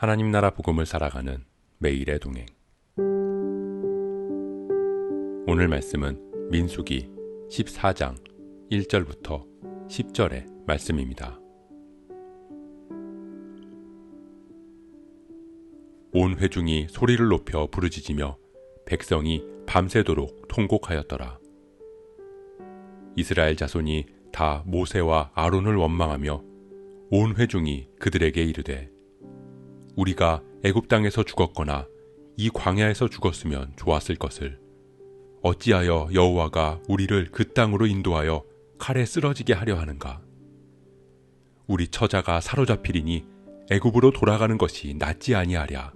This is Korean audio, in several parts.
하나님 나라 복음을 살아가는 매일의 동행. 오늘 말씀은 민수기 14장 1절부터 10절의 말씀입니다. 온 회중이 소리를 높여 부르짖으며 백성이 밤새도록 통곡하였더라. 이스라엘 자손이 다 모세와 아론을 원망하며 온 회중이 그들에게 이르되 우리가 애굽 땅에서 죽었거나 이 광야에서 죽었으면 좋았을 것을 어찌하여 여호와가 우리를 그 땅으로 인도하여 칼에 쓰러지게 하려 하는가? 우리 처자가 사로잡히리니 애굽으로 돌아가는 것이 낫지 아니하랴.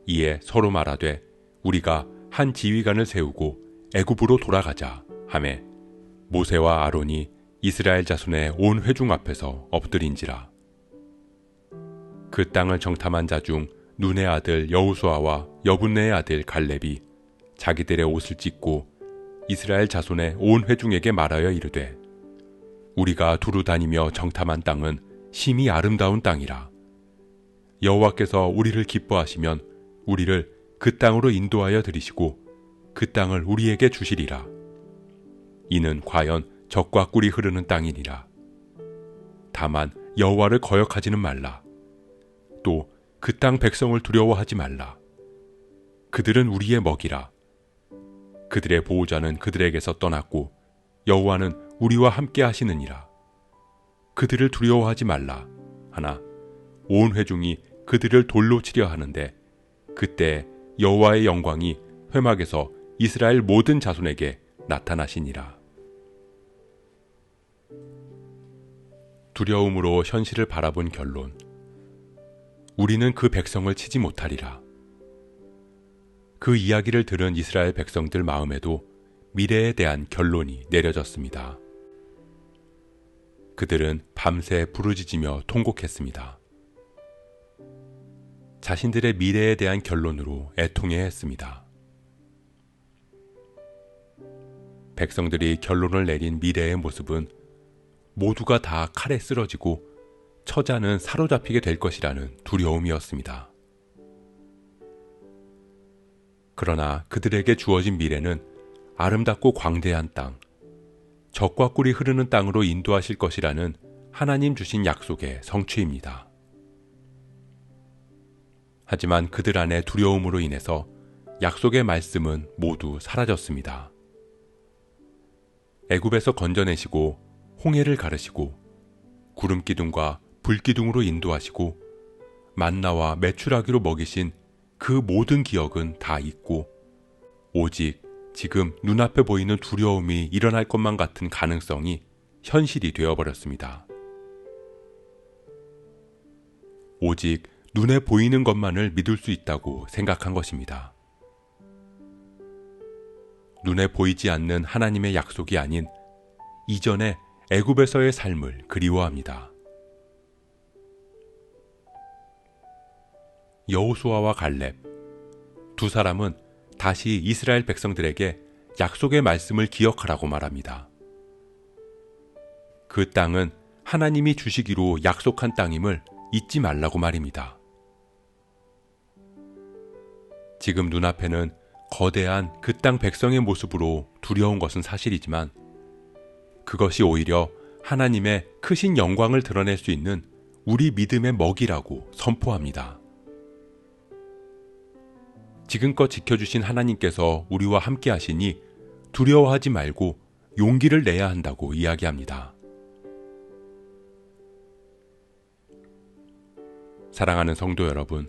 이에 서로 말하되 우리가 한 지휘관을 세우고 애굽으로 돌아가자 하매 모세와 아론이 이스라엘 자손의 온 회중 앞에서 엎드린지라. 그 땅을 정탐한 자 중 눈의 아들 여호수아와 여분네의 아들 갈렙이 자기들의 옷을 찢고 이스라엘 자손의 온 회중에게 말하여 이르되 우리가 두루 다니며 정탐한 땅은 심히 아름다운 땅이라. 여호와께서 우리를 기뻐하시면 우리를 그 땅으로 인도하여 들이시고 그 땅을 우리에게 주시리라. 이는 과연 젖과 꿀이 흐르는 땅이니라. 다만 여호와를 거역하지는 말라. 또 그 땅 백성을 두려워하지 말라. 그들은 우리의 먹이라. 그들의 보호자는 그들에게서 떠났고 여호와는 우리와 함께 하시느니라. 그들을 두려워하지 말라. 하나 온 회중이 그들을 돌로 치려 하는데 그때 여호와의 영광이 회막에서 이스라엘 모든 자손에게 나타나시니라. 두려움으로 현실을 바라본 결론. 우리는 그 백성을 치지 못하리라. 그 이야기를 들은 이스라엘 백성들 마음에도 미래에 대한 결론이 내려졌습니다. 그들은 밤새 부르짖으며 통곡했습니다. 자신들의 미래에 대한 결론으로 애통해했습니다. 백성들이 결론을 내린 미래의 모습은 모두가 다 칼에 쓰러지고 처자는 사로잡히게 될 것이라는 두려움이었습니다. 그러나 그들에게 주어진 미래는 아름답고 광대한 땅, 젖과 꿀이 흐르는 땅으로 인도하실 것이라는 하나님 주신 약속의 성취입니다. 하지만 그들 안의 두려움으로 인해서 약속의 말씀은 모두 사라졌습니다. 애굽에서 건져내시고 홍해를 가르시고 구름기둥과 불기둥으로 인도하시고 만나와 메추라기로 먹이신 그 모든 기억은 다 잊고 오직 지금 눈앞에 보이는 두려움이 일어날 것만 같은 가능성이 현실이 되어버렸습니다. 오직 눈에 보이는 것만을 믿을 수 있다고 생각한 것입니다. 눈에 보이지 않는 하나님의 약속이 아닌 이전의 애굽에서의 삶을 그리워합니다. 여호수아와 갈렙 두 사람은 다시 이스라엘 백성들에게 약속의 말씀을 기억하라고 말합니다. 그 땅은 하나님이 주시기로 약속한 땅임을 잊지 말라고 말입니다. 지금 눈앞에는 거대한 그 땅 백성의 모습으로 두려운 것은 사실이지만 그것이 오히려 하나님의 크신 영광을 드러낼 수 있는 우리 믿음의 먹이라고 선포합니다. 지금껏 지켜주신 하나님께서 우리와 함께 하시니 두려워하지 말고 용기를 내야 한다고 이야기합니다. 사랑하는 성도 여러분,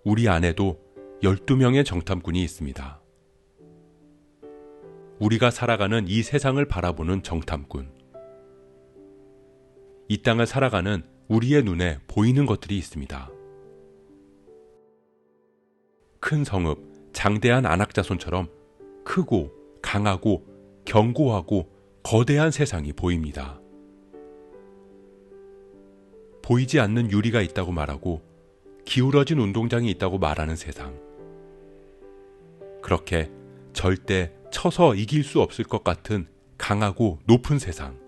우리 안에도 12명의 정탐꾼이 있습니다. 우리가 살아가는 이 세상을 바라보는 정탐꾼. 이 땅을 살아가는 우리의 눈에 보이는 것들이 있습니다. 큰 성읍, 장대한 안악자손처럼 크고 강하고 견고하고 거대한 세상이 보입니다. 보이지 않는 유리가 있다고 말하고 기울어진 운동장이 있다고 말하는 세상. 그렇게 절대 쳐서 이길 수 없을 것 같은 강하고 높은 세상.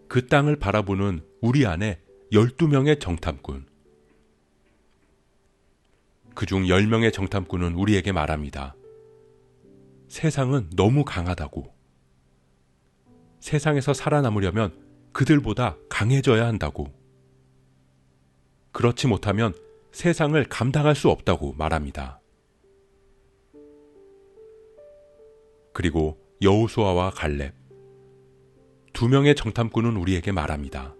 그 땅을 바라보는 우리 안에 12명의 정탐꾼. 그중 10명의 정탐꾼은 우리에게 말합니다. 세상은 너무 강하다고. 세상에서 살아남으려면 그들보다 강해져야 한다고. 그렇지 못하면 세상을 감당할 수 없다고 말합니다. 그리고 여호수아와 갈렙, 2명의 정탐꾼은 우리에게 말합니다.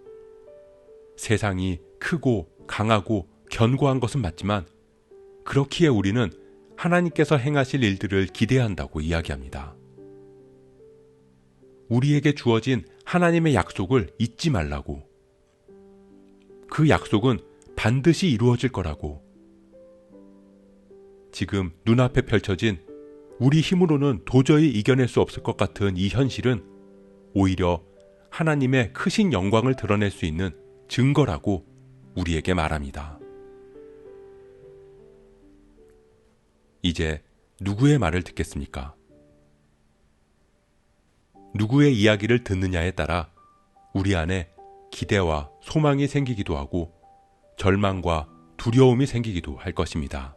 세상이 크고 강하고 견고한 것은 맞지만 그렇기에 우리는 하나님께서 행하실 일들을 기대한다고 이야기합니다. 우리에게 주어진 하나님의 약속을 잊지 말라고. 그 약속은 반드시 이루어질 거라고. 지금 눈앞에 펼쳐진 우리 힘으로는 도저히 이겨낼 수 없을 것 같은 이 현실은 오히려 하나님의 크신 영광을 드러낼 수 있는 증거라고 우리에게 말합니다. 이제 누구의 말을 듣겠습니까? 누구의 이야기를 듣느냐에 따라 우리 안에 기대와 소망이 생기기도 하고 절망과 두려움이 생기기도 할 것입니다.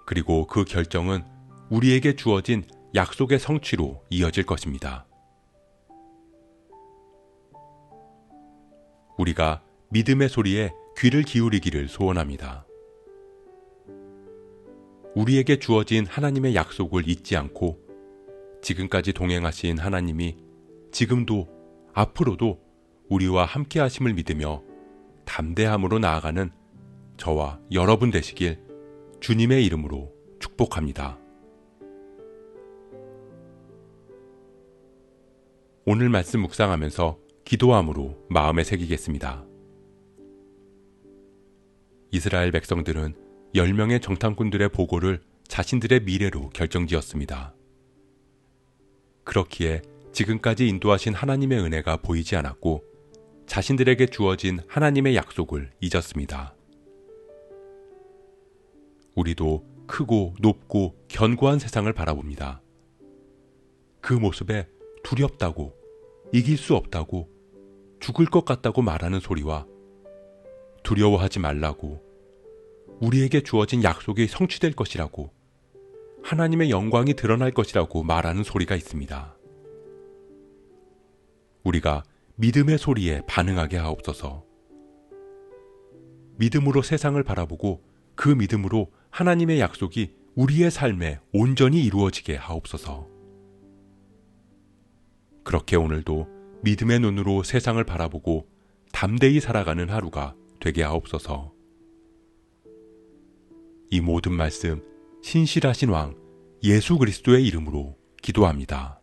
그리고 그 결정은 우리에게 주어진 약속의 성취로 이어질 것입니다. 우리가 믿음의 소리에 귀를 기울이기를 소원합니다. 우리에게 주어진 하나님의 약속을 잊지 않고 지금까지 동행하신 하나님이 지금도 앞으로도 우리와 함께 하심을 믿으며 담대함으로 나아가는 저와 여러분 되시길 주님의 이름으로 축복합니다. 오늘 말씀 묵상하면서 기도함으로 마음에 새기겠습니다. 이스라엘 백성들은 10명의 정탐꾼들의 보고를 자신들의 미래로 결정지었습니다. 그렇기에 지금까지 인도하신 하나님의 은혜가 보이지 않았고 자신들에게 주어진 하나님의 약속을 잊었습니다. 우리도 크고 높고 견고한 세상을 바라봅니다. 그 모습에 두렵다고, 이길 수 없다고, 죽을 것 같다고 말하는 소리와 두려워하지 말라고, 우리에게 주어진 약속이 성취될 것이라고, 하나님의 영광이 드러날 것이라고 말하는 소리가 있습니다. 우리가 믿음의 소리에 반응하게 하옵소서. 믿음으로 세상을 바라보고 그 믿음으로 하나님의 약속이 우리의 삶에 온전히 이루어지게 하옵소서. 그렇게 오늘도 믿음의 눈으로 세상을 바라보고 담대히 살아가는 하루가 되게 하옵소서. 이 모든 말씀 신실하신 왕 예수 그리스도의 이름으로 기도합니다.